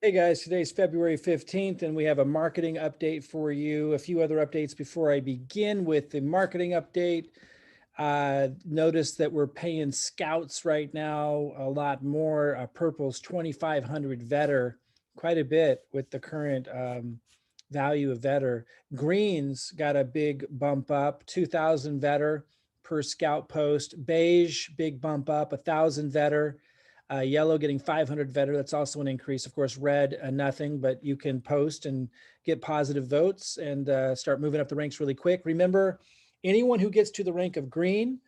Hey guys, today's February 15th, and we have a marketing update for you. A few other updates before I begin with the marketing update. Notice that we're paying scouts right now a lot more. Purple's 2,500 vetter, quite a bit with the current value of vetter. Green's got a big bump up, 2,000 vetter per scout post. Beige, big bump up, 1,000 vetter. Yellow getting 500 vetter. That's also an increase. Of course, red, nothing, but you can post and get positive votes and start moving up the ranks really quick. Remember, anyone who gets to the rank of green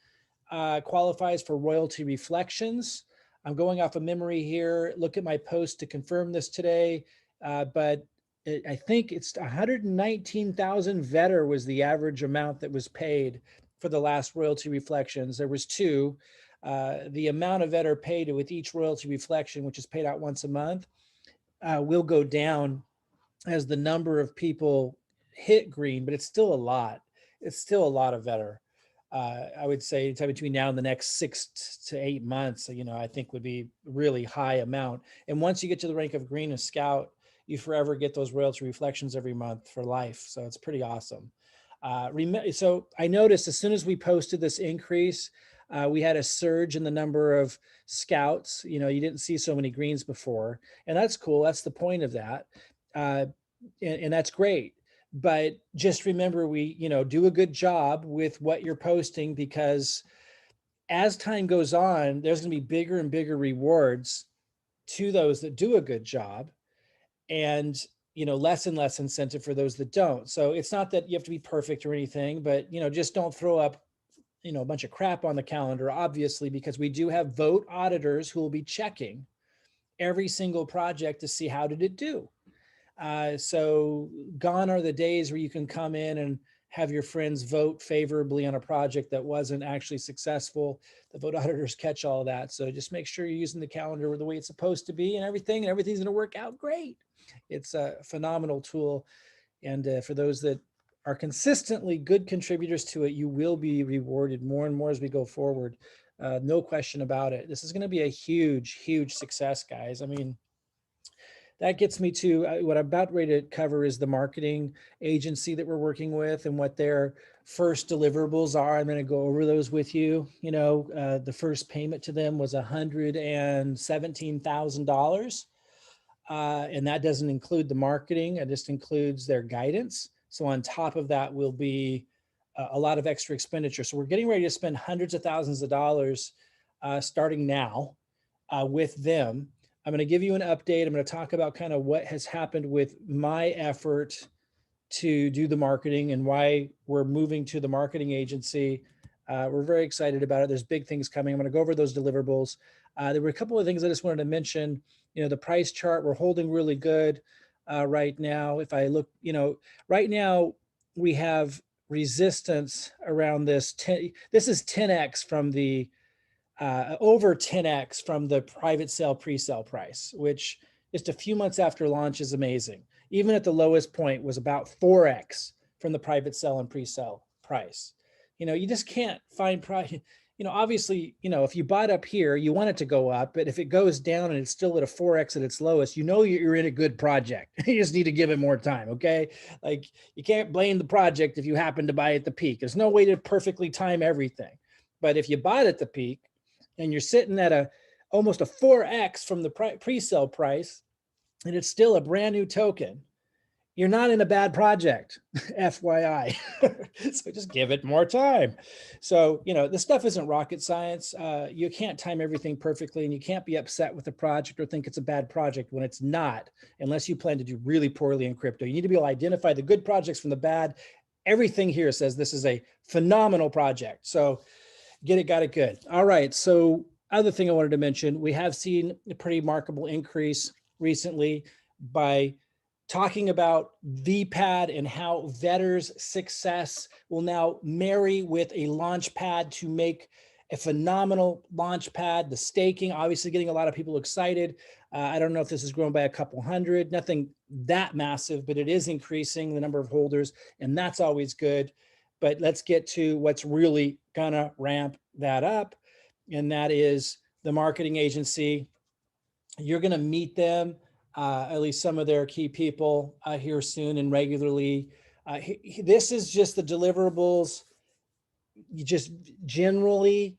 qualifies for royalty reflections. I'm going off of memory here. Look at my post to confirm this today, but I think it's 119,000 vetter was the average amount that was paid for the last royalty reflections. There was two. The amount of vetter paid with each royalty reflection, which is paid out once a month, will go down as the number of people hit green, but it's still a lot. It's still a lot of vetter. I would say between now and the next 6 to 8 months, I think would be really high amount. And once you get to the rank of green and scout, you forever get those royalty reflections every month for life. So it's pretty awesome. So I noticed as soon as we posted this increase, we had a surge in the number of scouts. You didn't see so many greens before, and that's cool. That's the point of that. And that's great. But just remember, we, do a good job with what you're posting, because as time goes on, there's going to be bigger and bigger rewards to those that do a good job, and less and less incentive for those that don't. So it's not that you have to be perfect or anything, but just don't throw up a bunch of crap on the calendar, obviously, because we do have vote auditors who will be checking every single project to see how did it do. So gone are the days where you can come in and have your friends vote favorably on a project that wasn't actually successful. The vote auditors catch all of that. So just make sure you're using the calendar the way it's supposed to be, and everything's going to work out great. It's a phenomenal tool. And for those that are consistently good contributors to it, you will be rewarded more and more as we go forward. No question about it. This is going to be a huge, huge success, guys. I mean, that gets me to what I'm about ready to cover is the marketing agency that we're working with and what their first deliverables are. I'm going to go over those with you. The first payment to them was $117,000. And that doesn't include the marketing. It just includes their guidance. So on top of that will be a lot of extra expenditure. So we're getting ready to spend hundreds of thousands of dollars starting now with them. I'm going to give you an update. I'm going to talk about kind of what has happened with my effort to do the marketing and why we're moving to the marketing agency. We're very excited about it. There's big things coming. I'm going to go over those deliverables. There were a couple of things I just wanted to mention. The price chart, we're holding really good right now. If I look, right now we have resistance around this. This is 10x from the over 10x from the private sale pre-sale price, which just a few months after launch is amazing. Even at the lowest point was about 4x from the private sale and pre-sale price. You just can't find price. Obviously, if you bought up here, you want it to go up, but if it goes down and it's still at a 4x at its lowest, you're in a good project. You just need to give it more time, okay? Like, you can't blame the project if you happen to buy at the peak. There's no way to perfectly time everything. But if you bought at the peak and you're sitting at almost a 4x from the pre-sale price, and it's still a brand new token, you're not in a bad project, FYI. So just give it more time. So, this stuff isn't rocket science. You can't time everything perfectly, and you can't be upset with the project or think it's a bad project when it's not, unless you plan to do really poorly in crypto. You need to be able to identify the good projects from the bad. Everything here says this is a phenomenal project. So get it, got it, good. All right. So other thing I wanted to mention, we have seen a pretty remarkable increase recently by talking about VPAD and how Vetter's success will now marry with a launch pad to make a phenomenal launch pad. The staking, obviously getting a lot of people excited. I don't know if this has grown by a couple hundred, nothing that massive, but it is increasing the number of holders, and that's always good. But let's get to what's really gonna ramp that up, and that is the marketing agency. You're gonna meet them at least some of their key people here soon and regularly. This is just the deliverables, just generally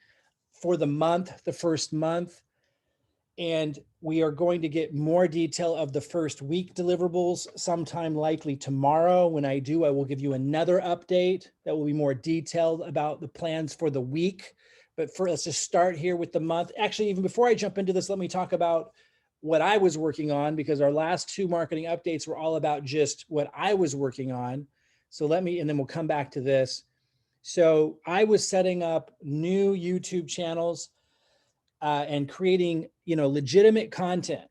for the month, the first month. And we are going to get more detail of the first week deliverables sometime likely tomorrow. When I do, I will give you another update that will be more detailed about the plans for the week. But let's just start here with the month. Actually, even before I jump into this, let me talk about what I was working on, because our last two marketing updates were all about just what I was working on. So and then we'll come back to this. So I was setting up new YouTube channels and creating, legitimate content.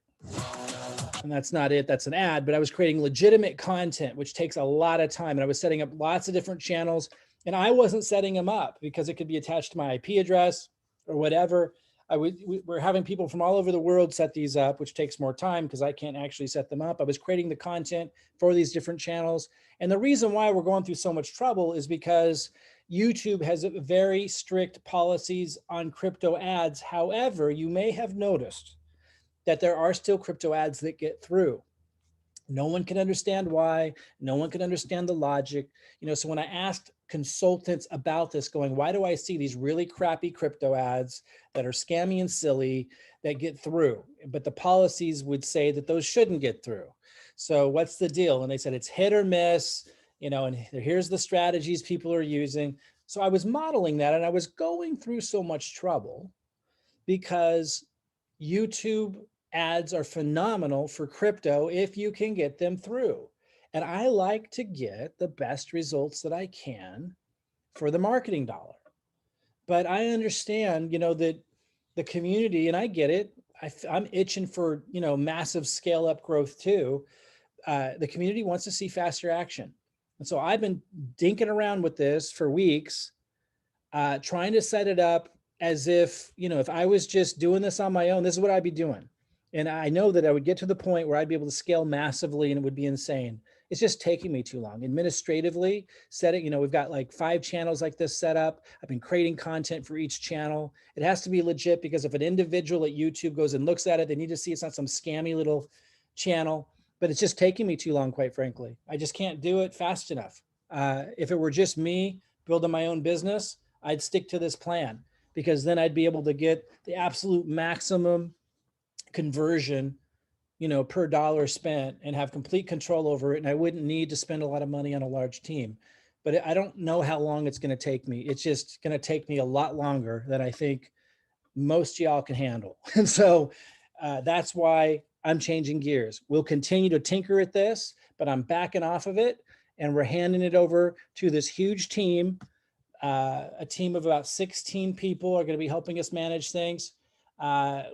And that's not it, that's an ad, but I was creating legitimate content, which takes a lot of time. And I was setting up lots of different channels, and I wasn't setting them up because it could be attached to my IP address or whatever. We're having people from all over the world set these up, which takes more time because I can't actually set them up. I was creating the content for these different channels. And the reason why we're going through so much trouble is because YouTube has very strict policies on crypto ads. However, you may have noticed that there are still crypto ads that get through. No one can understand why. No one can understand the logic. So when I asked consultants about this, going, why do I see these really crappy crypto ads that are scammy and silly that get through? But the policies would say that those shouldn't get through. So what's the deal? And they said it's hit or miss, and here's the strategies people are using. So I was modeling that, and I was going through so much trouble because YouTube ads are phenomenal for crypto if you can get them through. And I like to get the best results that I can for the marketing dollar. But I understand, that the community, and I get it, I'm itching for, massive scale up growth too. The community wants to see faster action. And so I've been dinking around with this for weeks, trying to set it up as if, if I was just doing this on my own, this is what I'd be doing. And I know that I would get to the point where I'd be able to scale massively and it would be insane. It's just taking me too long. Administratively, we've got like 5 channels like this set up. I've been creating content for each channel. It has to be legit, because if an individual at YouTube goes and looks at it, they need to see it's not some scammy little channel. But it's just taking me too long, quite frankly. I just can't do it fast enough. If it were just me building my own business, I'd stick to this plan, because then I'd be able to get the absolute maximum conversion, per dollar spent, and have complete control over it. And I wouldn't need to spend a lot of money on a large team. But I don't know how long it's going to take me. It's just going to take me a lot longer than I think most y'all can handle. And so that's why I'm changing gears. We'll continue to tinker at this, but I'm backing off of it, and we're handing it over to this huge team. A team of about 16 people are going to be helping us manage things.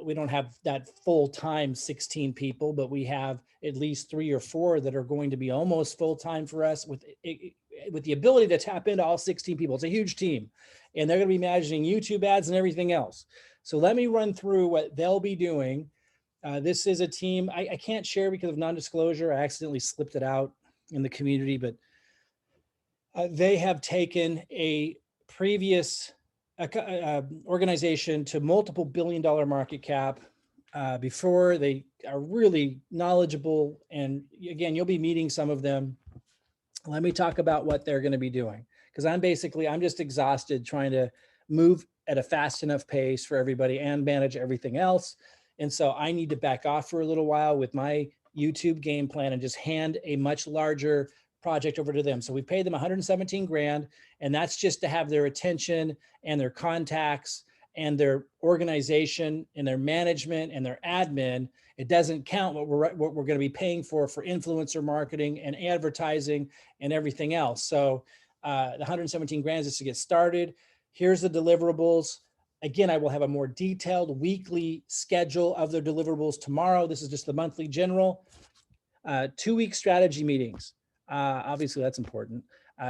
We don't have that full-time 16 people, but we have at least 3 or 4 that are going to be almost full-time for us, with the ability to tap into all 16 people. It's a huge team, and they're going to be managing YouTube ads and everything else. So let me run through what they'll be doing. This is a team I can't share because of non-disclosure. I accidentally slipped it out in the community, but they have taken a previous organization to multiple billion-dollar market cap before. They are really knowledgeable. And again, you'll be meeting some of them. Let me talk about what they're going to be doing, because I'm just exhausted trying to move at a fast enough pace for everybody and manage everything else. And so I need to back off for a little while with my YouTube game plan and just hand a much larger project over to them. So we paid them 117 grand, and that's just to have their attention and their contacts and their organization and their management and their admin. It doesn't count what we're going to be paying for influencer marketing and advertising and everything else. So the 117 grand is to get started. Here's the deliverables. Again, I will have a more detailed weekly schedule of their deliverables tomorrow. This is just the monthly general. 2-week strategy meetings. Obviously, that's important.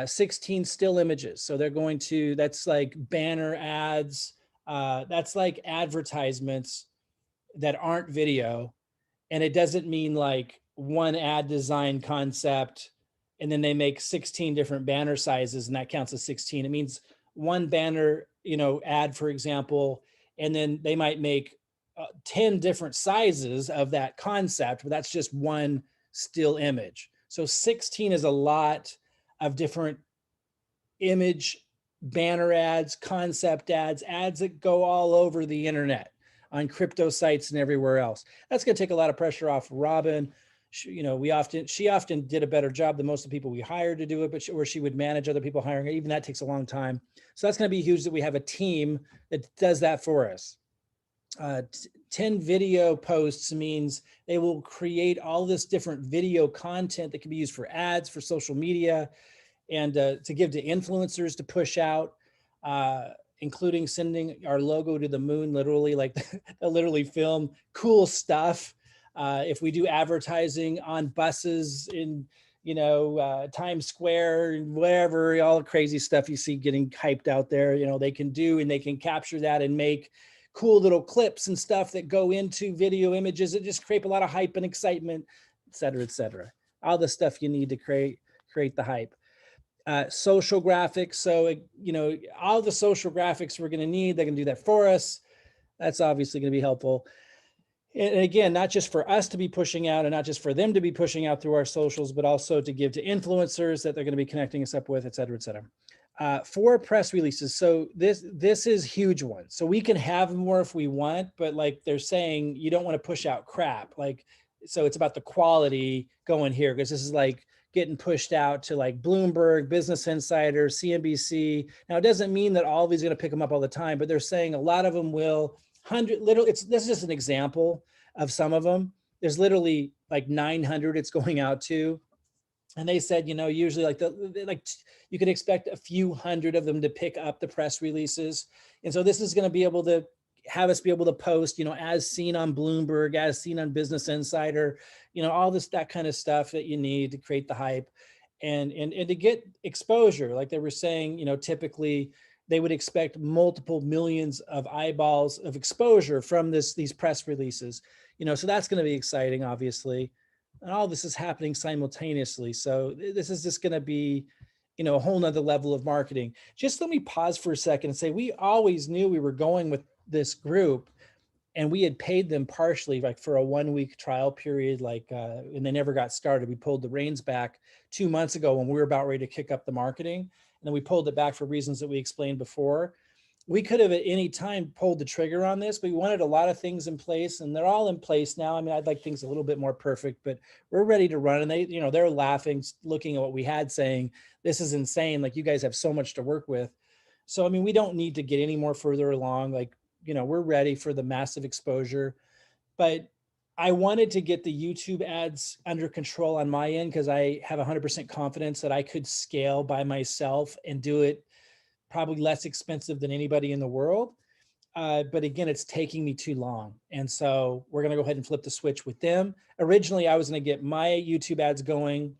16 still images. So they're going to, that's like banner ads. That's like advertisements that aren't video. And it doesn't mean like one ad design concept and then they make 16 different banner sizes and that counts as 16. It means one banner, ad, for example, and then they might make 10 different sizes of that concept, but that's just one still image. So 16 is a lot of different image banner ads, concept ads, ads that go all over the internet on crypto sites and everywhere else. That's going to take a lot of pressure off Robin. She often did a better job than most of the people we hired to do it, but she would manage other people hiring it. Even that takes a long time. So that's going to be huge that we have a team that does that for us. 10 video posts means they will create all this different video content that can be used for ads, for social media, and to give to influencers to push out, including sending our logo to the moon, literally, like they'll literally film cool stuff. If we do advertising on buses in, Times Square and wherever, all the crazy stuff you see getting hyped out there, they can do, and they can capture that and make cool little clips and stuff that go into video images that just create a lot of hype and excitement, et cetera, et cetera. All the stuff you need to create the hype. Social graphics. So, all the social graphics we're going to need, they're going to do that for us. That's obviously going to be helpful. And again, not just for us to be pushing out and not just for them to be pushing out through our socials, but also to give to influencers that they're going to be connecting us up with, et cetera, et cetera. 4 press releases. So this is huge one. So we can have more if we want, but like they're saying, you don't want to push out crap. Like, so it's about the quality going here, because this is like getting pushed out to like Bloomberg, Business Insider, CNBC. Now, it doesn't mean that all of these are going to pick them up all the time, but they're saying a lot of them will. This is just an example of some of them. There's literally like 900 it's going out to. And they said, usually like you can expect a few hundred of them to pick up the press releases. And so this is going to be able to have us be able to post, as seen on Bloomberg, as seen on Business Insider, all that kind of stuff that you need to create the hype and to get exposure. Like they were saying, typically they would expect multiple millions of eyeballs of exposure from these press releases, so that's going to be exciting, obviously. And all this is happening simultaneously. So this is just going to be, a whole nother level of marketing. Just let me pause for a second and say, we always knew we were going with this group, and we had paid them partially, like for a 1-week trial period, and they never got started. We pulled the reins back 2 months ago when we were about ready to kick up the marketing. And then we pulled it back for reasons that we explained before. We could have at any time pulled the trigger on this, but we wanted a lot of things in place, and they're all in place now. I mean, I'd like things a little bit more perfect, but we're ready to run. And they're laughing, looking at what we had, saying, this is insane. Like, you guys have so much to work with. So, I mean, we don't need to get any more further along. Like, we're ready for the massive exposure, but I wanted to get the YouTube ads under control on my end, because I have 100% confidence that I could scale by myself and do it probably less expensive than anybody in the world. But again, it's taking me too long. And so we're going to go ahead and flip the switch with them. Originally, I was going to get my YouTube ads going,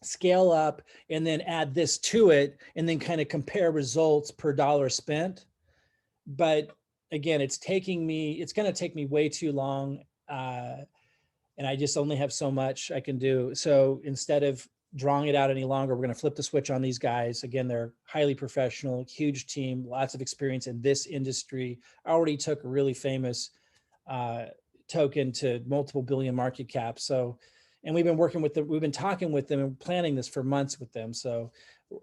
scale up, and then add this to it, and then kind of compare results per dollar spent. But again, it's going to take me way too long. And I just only have so much I can do. So instead of drawing it out any longer, we're going to flip the switch on these guys. Again, they're highly professional, huge team, lots of experience in this industry. Already took a really famous token to multiple billion market cap. So, and we've been working with them. We've been talking with them and planning this for months with them. So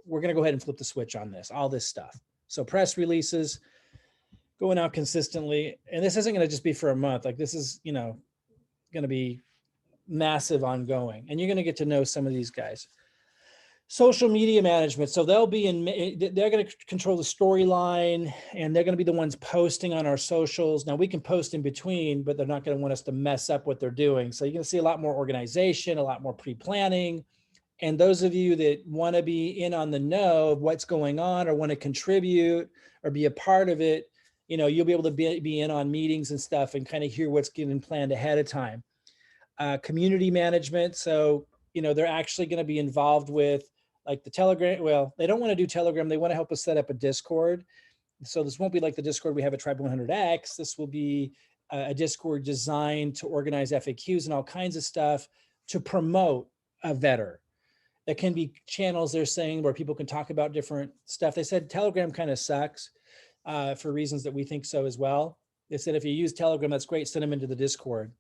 we're going to go ahead and flip the switch on all this stuff. So press releases going out consistently. And this isn't going to just be for a month. Like, this is, going to be massive ongoing, and you're going to get to know some of these guys. Social media management. So they're going to control the storyline, and they're going to be the ones posting on our socials. Now, we can post in between, but they're not going to want us to mess up what they're doing. So you're going to see a lot more organization, a lot more pre-planning. And those of you that want to be in on the know of what's going on, or want to contribute or be a part of it, you'll be able to be in on meetings and stuff and kind of hear what's getting planned ahead of time. Community management. So, they're actually going to be involved with like the Telegram. Well, they don't want to do Telegram. They want to help us set up a Discord. So this won't be like the Discord we have at Tribe 100X. This will be a Discord designed to organize FAQs and all kinds of stuff to promote a Vetter. There can be channels, they're saying, where people can talk about different stuff. They said Telegram kind of sucks for reasons that we think so as well. They said, if you use Telegram, that's great. Send them into the Discord.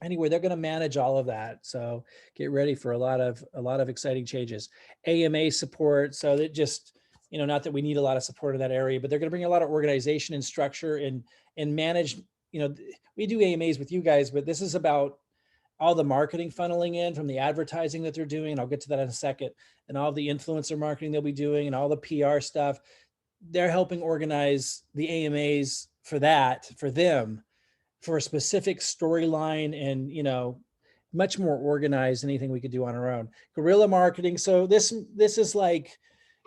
Anyway, they're going to manage all of that. So get ready for a lot of exciting changes. AMA support. So that just, not that we need a lot of support in that area, but they're going to bring a lot of organization and structure and manage, we do AMAs with you guys, but this is about all the marketing funneling in from the advertising that they're doing. And I'll get to that in a second. And all the influencer marketing they'll be doing and all the PR stuff. They're helping organize the AMAs for that, for them, for a specific storyline and, much more organized than anything we could do on our own. Guerrilla marketing. So this is like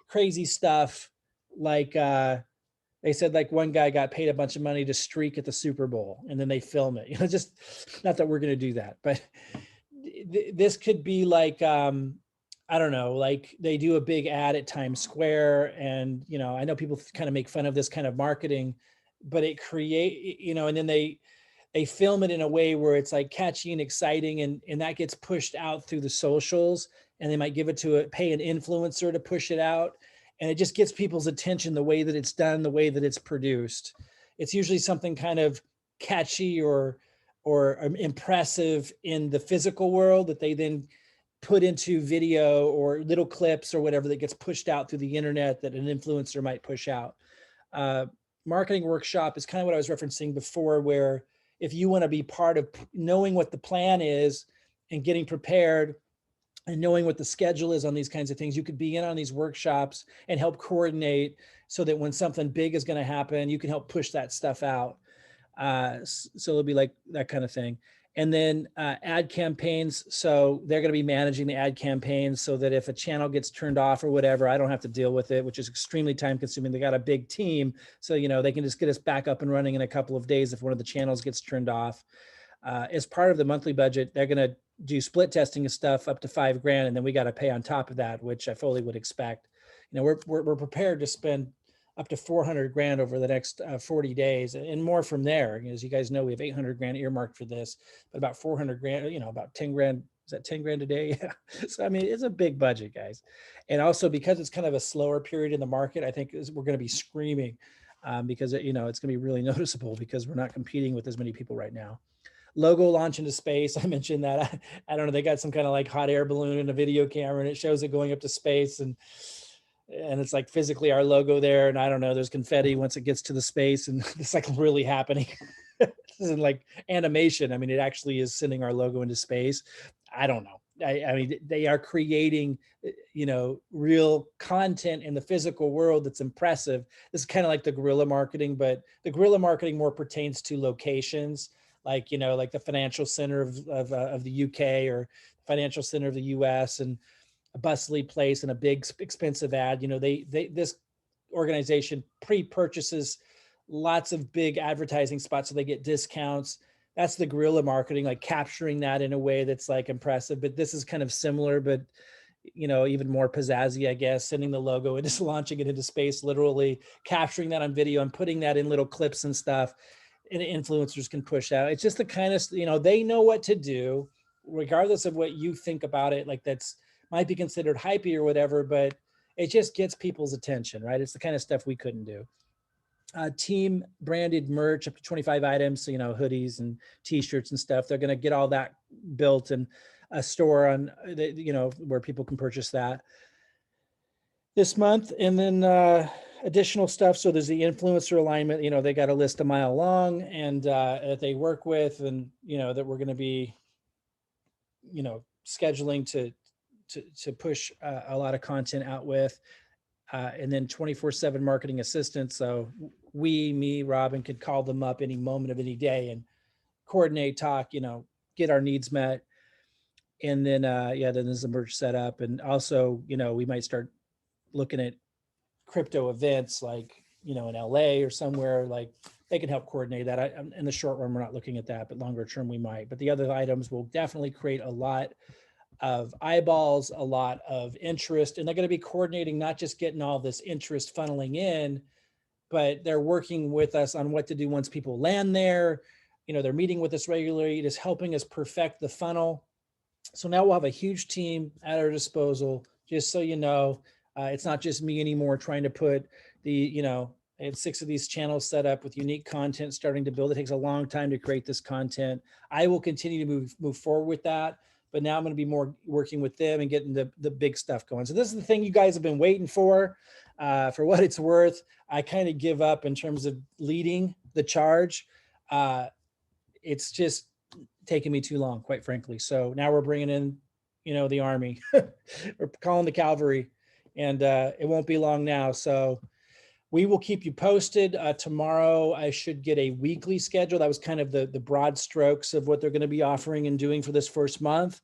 crazy stuff. Like they said, like one guy got paid a bunch of money to streak at the Super Bowl and then they film it. Just not that we're going to do that, but this could be like, I don't know, like they do a big ad at Times Square. And, I know people kind of make fun of this kind of marketing, but it create, and then they film it in a way where it's like catchy and exciting, and that gets pushed out through the socials, and they might pay an influencer to push it out. And it just gets people's attention the way that it's done, the way that it's produced. It's usually something kind of catchy or impressive in the physical world that they then put into video or little clips or whatever that gets pushed out through the internet that an influencer might push out. Marketing workshop is kind of what I was referencing before, where if you want to be part of knowing what the plan is and getting prepared and knowing what the schedule is on these kinds of things, you could be in on these workshops and help coordinate so that when something big is going to happen, you can help push that stuff out. So it'll be like that kind of thing. And then ad campaigns. So they're going to be managing the ad campaigns so that if a channel gets turned off or whatever, I don't have to deal with it, which is extremely time consuming. They got a big team. So, they can just get us back up and running in a couple of days if one of the channels gets turned off. As part of the monthly budget, they're going to do split testing of stuff up to $5,000. And then we got to pay on top of that, which I fully would expect. We're prepared to spend up to $400,000 over the next 40 days and more from there. As you guys know, we have $800,000 earmarked for this, but about $400,000, about $10,000. Is that $10,000 a day? Yeah. So, it's a big budget, guys. And also because it's kind of a slower period in the market, I think we're going to be screaming because, it's going to be really noticeable because we're not competing with as many people right now. Logo launch into space. I mentioned that. I don't know. They got some kind of like hot air balloon and a video camera and it shows it going up to space and it's like physically our logo there. And I don't know, there's confetti once it gets to the space and it's like really happening. This isn't like animation. It actually is sending our logo into space. I don't know. They are creating, real content in the physical world that's impressive. This is kind of like the guerrilla marketing, but the guerrilla marketing more pertains to locations, like, like the financial center of the UK or financial center of the US and a bustly place and a big expensive ad. This organization pre-purchases lots of big advertising spots so they get discounts. That's the guerrilla marketing, like capturing that in a way that's like impressive. But this is kind of similar, but even more pizzazzy, I guess, sending the logo and just launching it into space, literally capturing that on video and putting that in little clips and stuff. And influencers can push out. It's just the kind of, they know what to do, regardless of what you think about it. Like that's might be considered hypey or whatever, but it just gets people's attention, right? It's the kind of stuff we couldn't do. Team branded merch up to 25 items, so, hoodies and t-shirts and stuff. They're going to get all that built and a store on, where people can purchase that this month. And then additional stuff. So there's the influencer alignment, they got a list a mile long and that they work with and, that we're going to be, scheduling to push a lot of content out with. And then 24/7 marketing assistance. So me, Robin could call them up any moment of any day and coordinate, talk, get our needs met. And then, then there's the merch set up. And also, we might start looking at crypto events like, in LA or somewhere, like they can help coordinate that. In the short run, we're not looking at that, but longer term we might. But the other items will definitely create a lot of eyeballs, a lot of interest, and they're going to be coordinating, not just getting all this interest funneling in, but they're working with us on what to do once people land there. They're meeting with us regularly, just helping us perfect the funnel. So now we'll have a huge team at our disposal, just so you know. It's not just me anymore trying to put the, I had 6 of these channels set up with unique content starting to build. It takes a long time to create this content. I will continue to move forward with that, but now I'm going to be more working with them and getting the big stuff going. So this is the thing you guys have been waiting for what it's worth. I kind of give up in terms of leading the charge. It's just taking me too long, quite frankly. So now we're bringing in, the army. We're calling the cavalry, and it won't be long now. So we will keep you posted. Tomorrow, I should get a weekly schedule. That was kind of the broad strokes of what they're going to be offering and doing for this first month.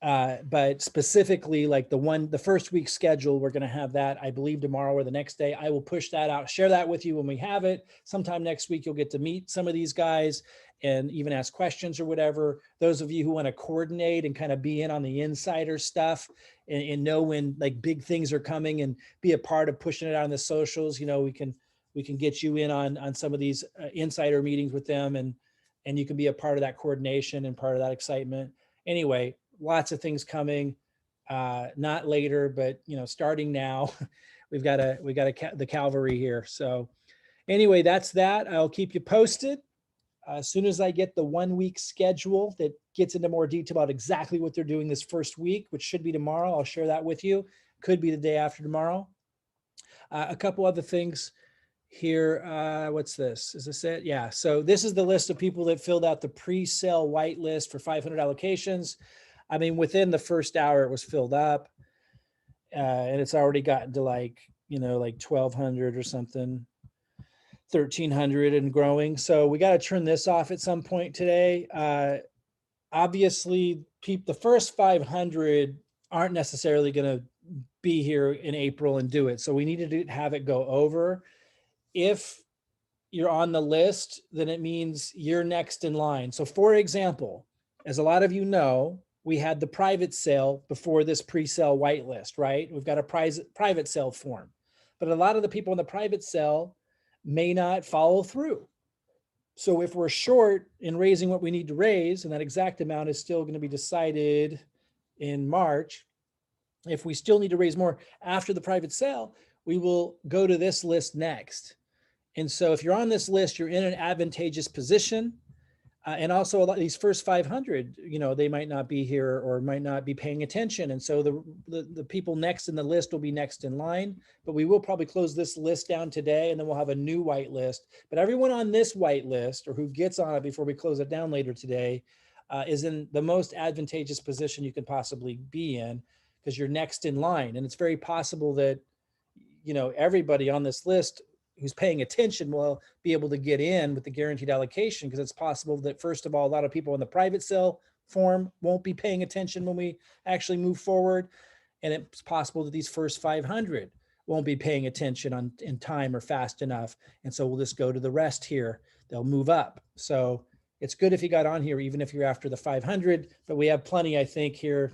But specifically, like the first week schedule, we're going to have that, I believe, tomorrow or the next day. I will push that out, share that with you when we have it. Sometime next week, you'll get to meet some of these guys and even ask questions or whatever. Those of you who want to coordinate and kind of be in on the insider stuff and know when like big things are coming and be a part of pushing it out on the socials, we can get you in on some of these insider meetings with them, and you can be a part of that coordination and part of that excitement. Anyway, lots of things coming, not later, but starting now. we got the cavalry here. So anyway, that's that. I'll keep you posted as soon as I get the 1 week schedule that gets into more detail about exactly what they're doing this first week, which should be tomorrow. I'll share that with you. Could be the day after tomorrow. A couple other things here. What's this? Is this it? Yeah. So this is the list of people that filled out the pre-sale whitelist for 500 allocations. I mean, within the first hour, it was filled up, and it's already gotten to like 1,200 or something, 1,300 and growing. So we got to turn this off at some point today. Obviously, the first 500 aren't necessarily going to be here in April and do it. So we needed to have it go over. If you're on the list, then it means you're next in line. So for example, as a lot of you know, we had the private sale before this pre-sale whitelist, right? We've got a private sale form, but a lot of the people in the private sale may not follow through. So if we're short in raising what we need to raise, and that exact amount is still going to be decided in March, if we still need to raise more after the private sale, we will go to this list next. And so if you're on this list, you're in an advantageous position. And also a lot of these first 500, they might not be here or might not be paying attention. And so the people next in the list will be next in line, but we will probably close this list down today, and then we'll have a new white list. But everyone on this white list, or who gets on it before we close it down later today, is in the most advantageous position you could possibly be in, because you're next in line. And it's very possible that, everybody on this list who's paying attention will be able to get in with the guaranteed allocation, because it's possible that, first of all, a lot of people in the private sale form won't be paying attention when we actually move forward. And it's possible that these first 500 won't be paying attention in time or fast enough. And so we'll just go to the rest here. They'll move up. So it's good if you got on here, even if you're after the 500, but we have plenty, I think, here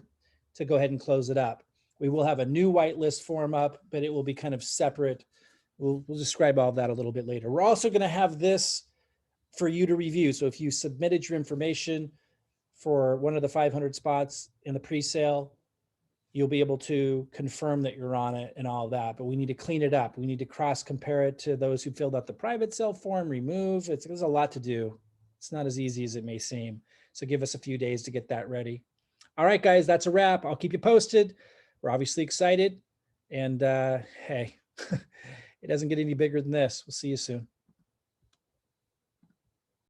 to go ahead and close it up. We will have a new whitelist form up, but it will be kind of separate. We'll describe all of that a little bit later. We're also going to have this for you to review. So if you submitted your information for one of the 500 spots in the pre-sale, you'll be able to confirm that you're on it and all of that. But we need to clean it up. We need to cross compare it to those who filled out the private sale form, remove. There's a lot to do. It's not as easy as it may seem. So give us a few days to get that ready. All right, guys, that's a wrap. I'll keep you posted. We're obviously excited. And hey, it doesn't get any bigger than this. We'll see you soon.